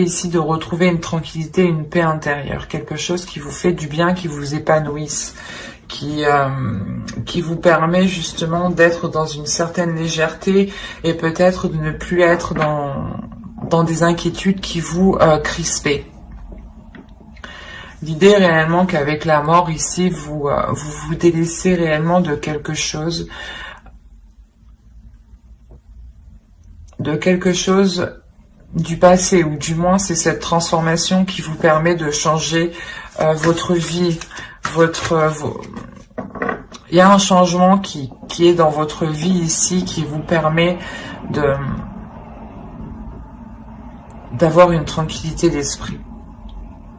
ici de retrouver une tranquillité, une paix intérieure, quelque chose qui vous fait du bien, qui vous épanouisse, qui vous permet justement d'être dans une certaine légèreté et peut-être de ne plus être dans des inquiétudes qui vous crispent. L'idée est réellement qu'avec la mort ici, vous vous délaissez réellement de quelque chose du passé, ou du moins c'est cette transformation qui vous permet de changer votre vie, il y a un changement qui est dans votre vie ici, qui vous permet d'avoir une tranquillité d'esprit.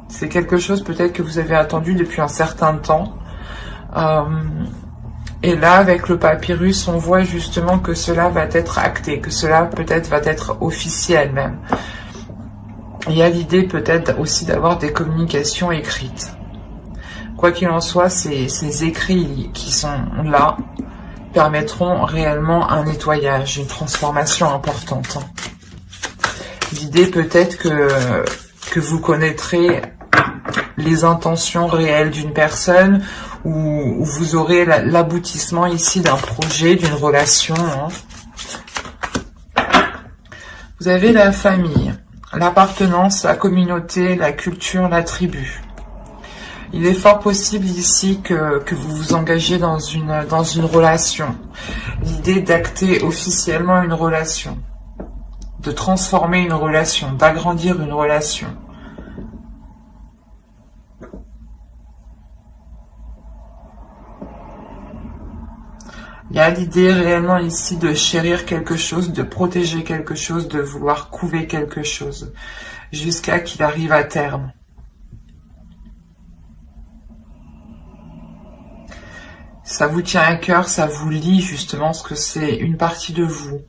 C'est quelque chose peut-être que vous avez attendu depuis un certain temps. Et là, avec le papyrus, on voit justement que cela va être acté, que cela peut-être va être officiel même. Il y a l'idée peut-être aussi d'avoir des communications écrites. Quoi qu'il en soit, ces écrits qui sont là permettront réellement un nettoyage, une transformation importante. L'idée peut-être que vous connaîtrez les intentions réelles d'une personne, ou vous aurez l'aboutissement ici d'un projet, d'une relation. Vous avez la famille, l'appartenance, la communauté, la culture, la tribu. Il est fort possible ici que vous vous engagez dans une relation. L'idée d'acter officiellement une relation, de transformer une relation, d'agrandir une relation. Il y a l'idée réellement ici de chérir quelque chose, de protéger quelque chose, de vouloir couver quelque chose, jusqu'à qu'il arrive à terme. Ça vous tient à cœur, ça vous lie justement, parce que c'est une partie de vous.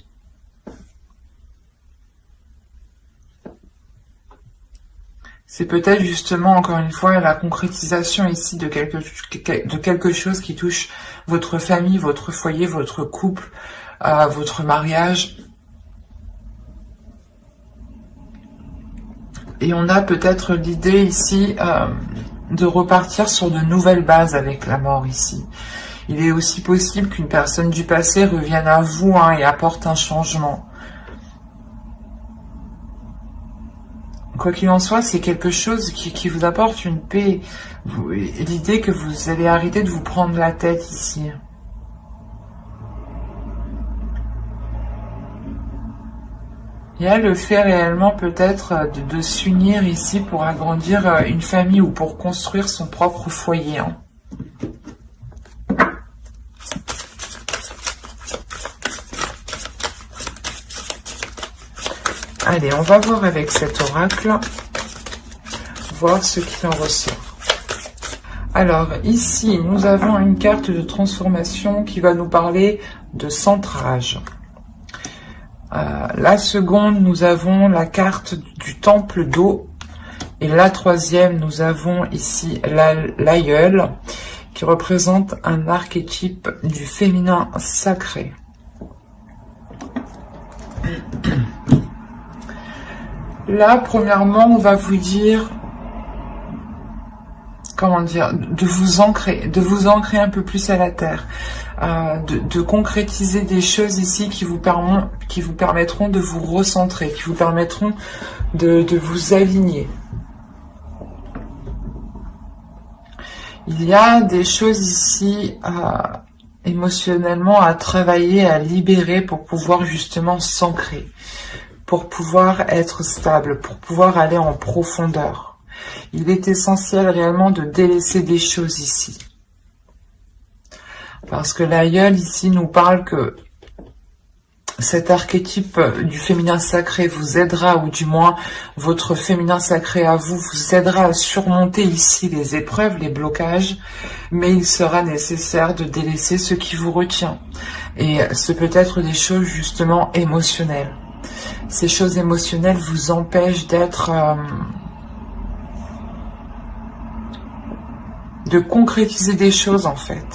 C'est peut-être justement, encore une fois, la concrétisation ici de quelque chose qui touche votre famille, votre foyer, votre couple, votre mariage. Et on a peut-être l'idée ici de repartir sur de nouvelles bases avec la mort ici. Il est aussi possible qu'une personne du passé revienne à vous et apporte un changement. Quoi qu'il en soit, c'est quelque chose qui vous apporte une paix. L'idée que vous allez arrêter de vous prendre la tête ici. Il y a le fait réellement peut-être de s'unir ici pour agrandir une famille ou pour construire son propre foyer. Allez, on va voir avec cet oracle, voir ce qu'il en ressort. Alors, ici, nous avons une carte de transformation qui va nous parler de centrage. La seconde, nous avons la carte du temple d'eau. Et la troisième, nous avons ici l'aïeul, qui représente un archétype du féminin sacré. Là, premièrement, on va vous dire, comment dire, de vous ancrer un peu plus à la terre, de concrétiser des choses ici qui vous permettront de vous recentrer, qui vous permettront de vous aligner. Il y a des choses ici émotionnellement à travailler, à libérer pour pouvoir justement s'ancrer, pour pouvoir être stable, pour pouvoir aller en profondeur. Il est essentiel réellement de délaisser des choses ici. Parce que l'aïeul ici nous parle que cet archétype du féminin sacré vous aidera, ou du moins votre féminin sacré à vous aidera à surmonter ici les épreuves, les blocages, mais il sera nécessaire de délaisser ce qui vous retient. Et ce peut être des choses justement émotionnelles. Ces choses émotionnelles vous empêchent de concrétiser des choses en fait.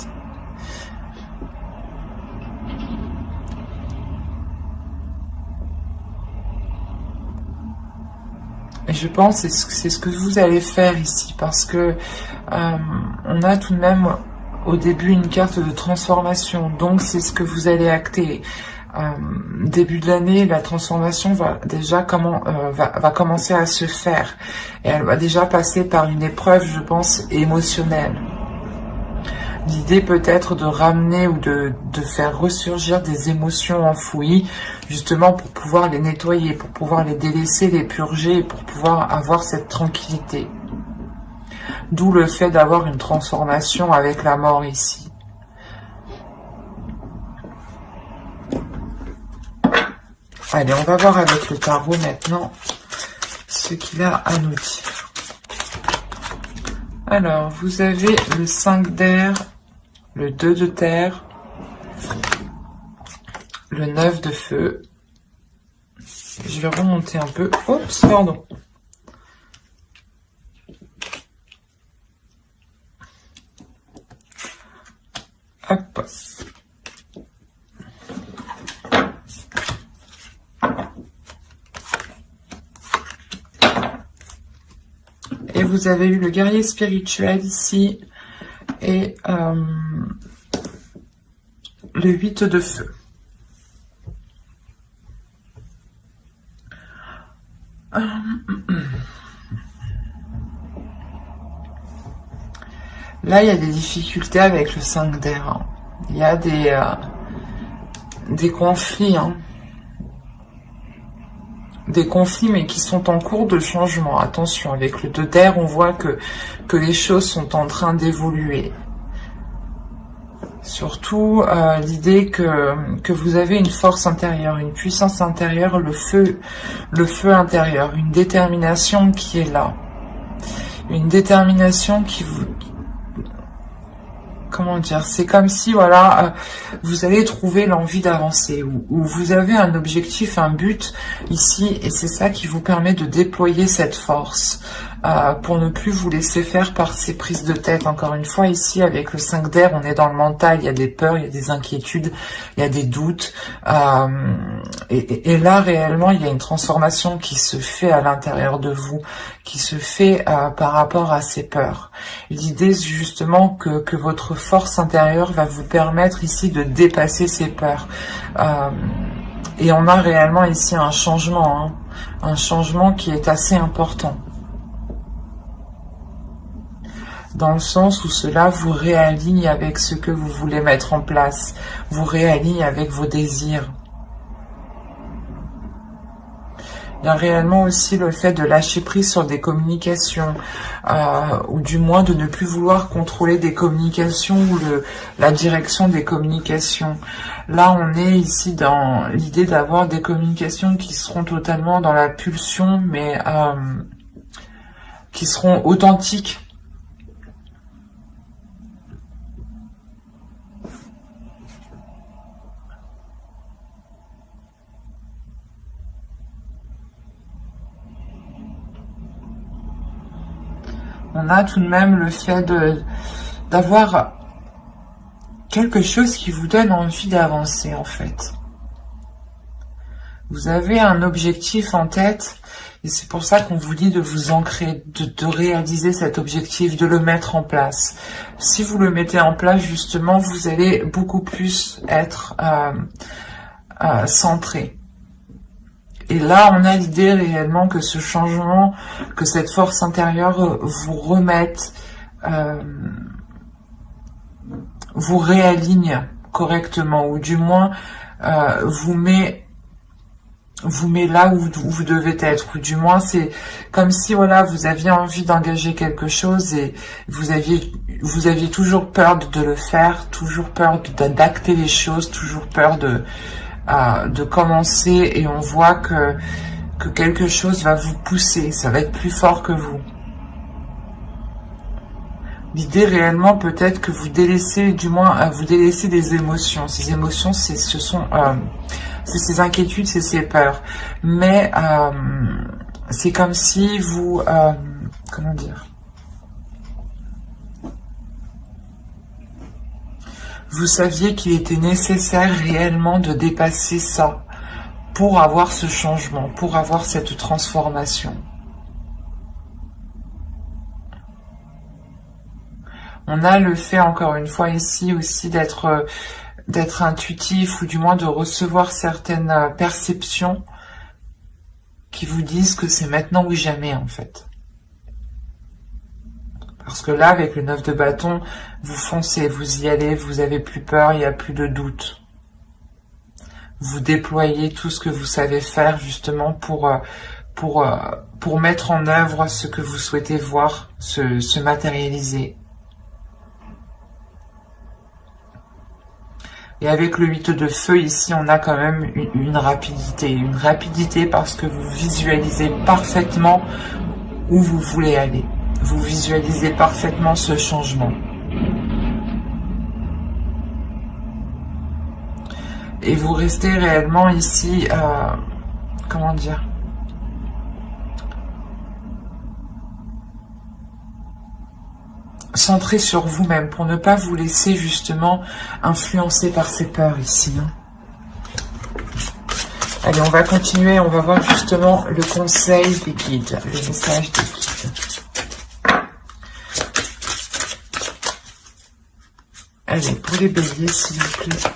Et je pense que c'est ce que vous allez faire ici, parce que on a tout de même au début une carte de transformation, donc c'est ce que vous allez acter. Début de l'année, la transformation va déjà va commencer à se faire, et elle va déjà passer par une épreuve, je pense, émotionnelle. L'idée peut être de ramener ou de faire ressurgir des émotions enfouies, justement pour pouvoir les nettoyer, pour pouvoir les délaisser, les purger, pour pouvoir avoir cette tranquillité. D'où le fait d'avoir une transformation avec la mort ici. Allez, on va voir avec le tarot maintenant ce qu'il a à nous dire. Alors, vous avez le 5 d'air, le 2 de terre, le 9 de feu. Je vais remonter un peu. Oups, pardon. Hop. Et vous avez eu le guerrier spirituel ici et le 8 de feu. Là, il y a des difficultés avec le 5 d'air. Hein. Il y a des conflits. Hein. Des conflits, mais qui sont en cours de changement. Attention, avec le 2 d'air, on voit que les choses sont en train d'évoluer. Surtout l'idée que vous avez une force intérieure, une puissance intérieure, le feu intérieur, une détermination qui est là. Une détermination qui vous... Comment dire, c'est comme si, voilà, vous allez trouver l'envie d'avancer, ou vous avez un objectif, un but ici, et c'est ça qui vous permet de déployer cette force, pour ne plus vous laisser faire par ces prises de tête. Encore une fois, ici, avec le 5 d'air, on est dans le mental, il y a des peurs, il y a des inquiétudes, il y a des doutes, et là, réellement, il y a une transformation qui se fait à l'intérieur de vous, qui se fait par rapport à ces peurs. L'idée, c'est justement que votre force intérieure va vous permettre ici de dépasser ces peurs. Et on a réellement ici un changement, hein, un changement qui est assez important. Dans le sens où cela vous réaligne avec ce que vous voulez mettre en place, vous réaligne avec vos désirs. Il y a réellement aussi le fait de lâcher prise sur des communications, ou du moins de ne plus vouloir contrôler des communications ou la direction des communications. Là, on est ici dans l'idée d'avoir des communications qui seront totalement dans la pulsion, mais qui seront authentiques. On a tout de même le fait d'avoir quelque chose qui vous donne envie d'avancer, en fait. Vous avez un objectif en tête, et c'est pour ça qu'on vous dit de vous ancrer, de réaliser cet objectif, de le mettre en place. Si vous le mettez en place, justement, vous allez beaucoup plus être centré. Et là, on a l'idée réellement que ce changement, que cette force intérieure vous remette, vous réaligne correctement, ou du moins vous met là où vous devez être, ou du moins c'est comme si, voilà, vous aviez envie d'engager quelque chose et vous aviez toujours peur de le faire, toujours peur d'acter les choses, toujours peur de commencer, et on voit que quelque chose va vous pousser, ça va être plus fort que vous. L'idée réellement peut-être que vous délaissez, du moins vous délaissez des émotions. Ces émotions, c'est ces inquiétudes, c'est ces peurs. Mais c'est comme si vous, comment dire, vous saviez qu'il était nécessaire réellement de dépasser ça pour avoir ce changement, pour avoir cette transformation. On a le fait, encore une fois, ici aussi d'être intuitif, ou du moins de recevoir certaines perceptions qui vous disent que c'est maintenant ou jamais, en fait. Parce que là, avec le 9 de bâton, vous foncez, vous y allez, vous avez plus peur, il n'y a plus de doute. Vous déployez tout ce que vous savez faire, justement, pour mettre en œuvre ce que vous souhaitez voir se matérialiser. Et avec le 8 de feu, ici, on a quand même une rapidité. Une rapidité parce que vous visualisez parfaitement où vous voulez aller. Vous visualisez parfaitement ce changement. Et vous restez réellement ici, comment dire, centré sur vous-même pour ne pas vous laisser justement influencer par ces peurs ici. Allez, on va continuer, on va voir justement le conseil des guides, le message des guides. Allez, pour les béliers, s'il vous plaît.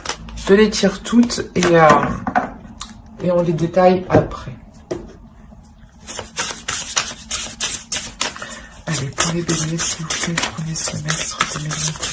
Je les tire toutes et on les détaille après. Allez, pour les béliers, s'il vous plaît, premier semestre 2021.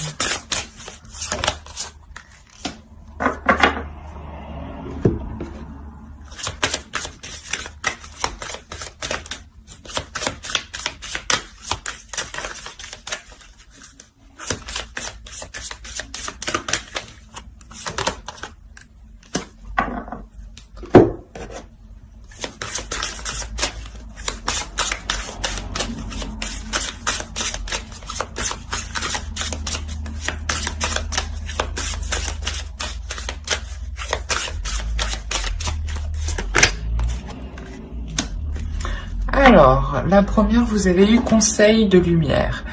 Alors, la première, vous avez eu conseil de lumière,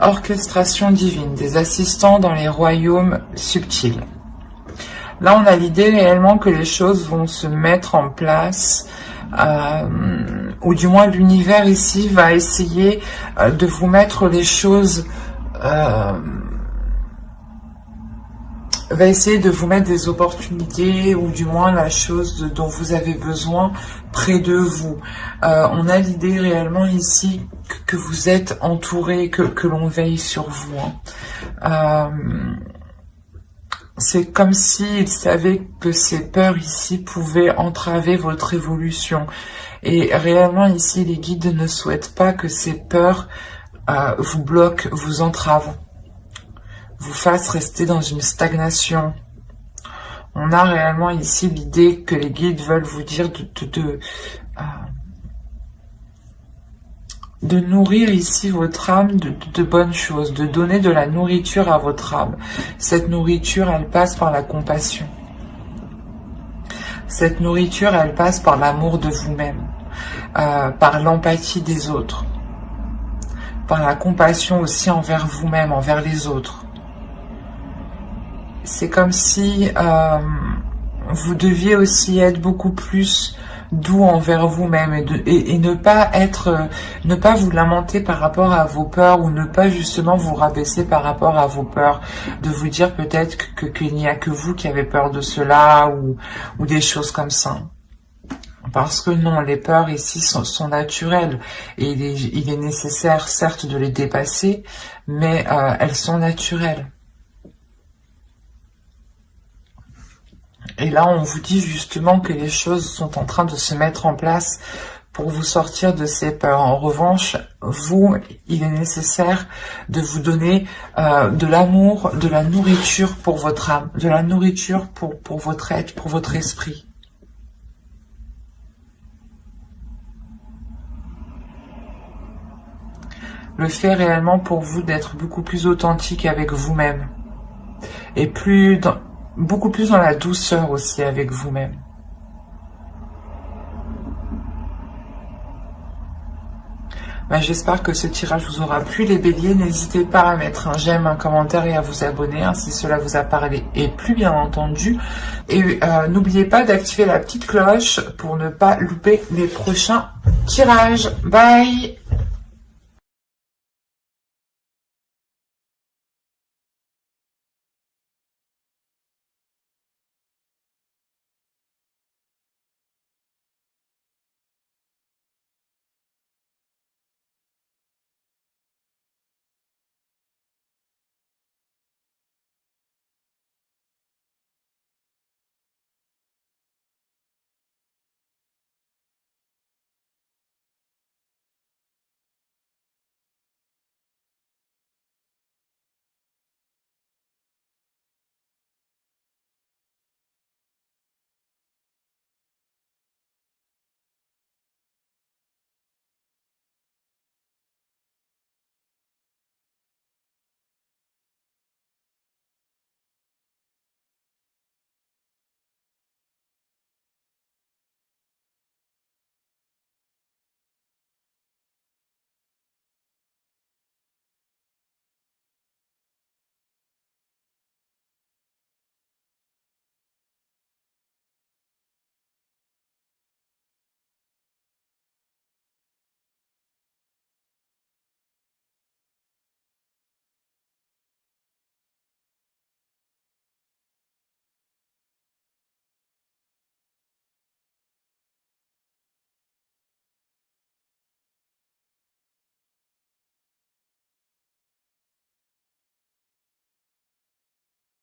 orchestration divine, des assistants dans les royaumes subtils. Là, on a l'idée réellement que les choses vont se mettre en place, ou du moins l'univers ici va essayer de vous mettre les choses, va essayer de vous mettre des opportunités, ou du moins la chose dont vous avez besoin près de vous. On a l'idée réellement ici que vous êtes entouré, que l'on veille sur vous. C'est comme s'ils savaient que ces peurs ici pouvaient entraver votre évolution. Et réellement ici, les guides ne souhaitent pas que ces peurs vous bloquent, vous entravent, vous fassent rester dans une stagnation. On a réellement ici l'idée que les guides veulent vous dire de nourrir ici votre âme de bonnes choses, de donner de la nourriture à votre âme. Cette nourriture, elle passe par la compassion. Cette nourriture, elle passe par l'amour de vous-même, par l'empathie des autres, par la compassion aussi envers vous-même, envers les autres. C'est comme si vous deviez aussi être beaucoup plus doux envers vous-même et ne pas vous lamenter par rapport à vos peurs, ou ne pas justement vous rabaisser par rapport à vos peurs, de vous dire peut-être qu'il n'y a que vous qui avez peur de cela, ou des choses comme ça. Parce que non, les peurs ici sont naturelles, et il est nécessaire certes de les dépasser, mais elles sont naturelles. Et là, on vous dit justement que les choses sont en train de se mettre en place pour vous sortir de ces peurs. En revanche, vous, il est nécessaire de vous donner de l'amour, de la nourriture pour votre âme, de la nourriture pour votre être, pour votre esprit. Le fait réellement pour vous d'être beaucoup plus authentique avec vous-même. Et beaucoup plus dans la douceur aussi avec vous-même. J'espère que ce tirage vous aura plu, les béliers. N'hésitez pas à mettre un j'aime, un commentaire et à vous abonner si cela vous a parlé et plu, bien entendu. Et n'oubliez pas d'activer la petite cloche pour ne pas louper les prochains tirages. Bye!